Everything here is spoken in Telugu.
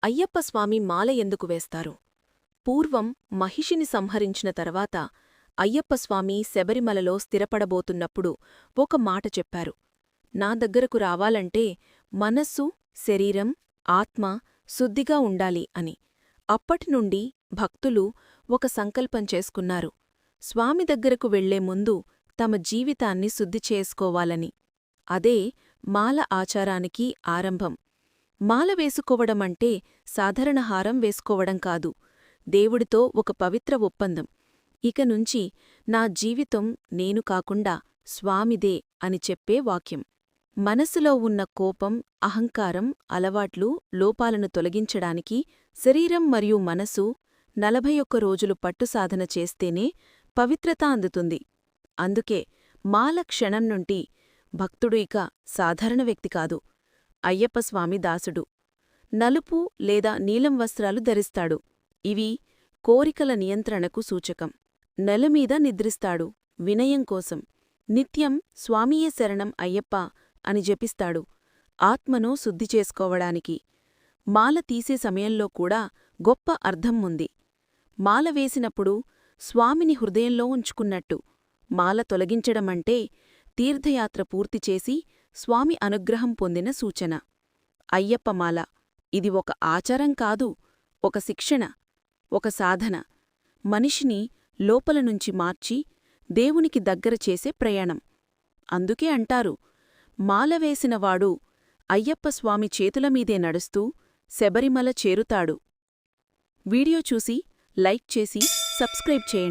అయ్యప్పస్వామి మాల ఎందుకు వేస్తారు? పూర్వం మహిషిని సంహరించిన తర్వాత అయ్యప్పస్వామి శబరిమలలో స్థిరపడబోతున్నప్పుడు ఒక మాట చెప్పారు. నా దగ్గరకు రావాలంటే మనస్సు, శరీరం, ఆత్మ శుద్ధిగా ఉండాలి అని. అప్పటినుండి భక్తులు ఒక సంకల్పం చేసుకున్నారు. స్వామి దగ్గరకు వెళ్లే ముందు తమ జీవితాన్ని శుద్ధి చేసుకోవాలని. అదే మాల ఆచారానికి ఆరంభం. మాల వేసుకోవడమంటే సాధారణ హారం వేసుకోవడం కాదు, దేవుడితో ఒక పవిత్ర ఒప్పందం. ఇకనుంచి నా జీవితం నేను కాకుండా స్వామిదే అని చెప్పే వాక్యం. మనసులో ఉన్న కోపం, అహంకారం, అలవాట్లు, లోపాలను తొలగించడానికి శరీరం మరియు మనసు 41 రోజులు పట్టుసాధన చేస్తేనే పవిత్రత అందుతుంది. అందుకే మాల క్షణం నుండి భక్తుడు ఇక సాధారణ వ్యక్తి కాదు, అయ్యప్పస్వామి దాసుడు. నలుపు లేదా నీలం వస్త్రాలు ధరిస్తాడు. ఇవి కోరికల నియంత్రణకు సూచకం. నెలమీద నిద్రిస్తాడు, వినయం కోసం. నిత్యం స్వామియే శరణం అయ్యప్ప అని జపిస్తాడు, ఆత్మను శుద్ధి చేసుకోవడానికి. మాల తీసే సమయంలో కూడా గొప్ప అర్థం ఉంది. మాల వేసినప్పుడు స్వామిని హృదయంలో ఉంచుకున్నట్టు. మాల తొలగించడమంటే తీర్థయాత్ర పూర్తిచేసి స్వామి అనుగ్రహం పొందిన సూచన. అయ్యప్పమాల ఇది ఒక ఆచారం కాదు, ఒక శిక్షణ, ఒక సాధన. మనిషిని లోపలనుంచి మార్చి దేవునికి దగ్గర చేసే ప్రయాణం. అందుకే అంటారు, మాల వేసినవాడు అయ్యప్పస్వామి చేతులమీదే నడుస్తూ శబరిమల చేరుతాడు. వీడియో చూసి లైక్ చేసి సబ్స్క్రైబ్ చేయండి.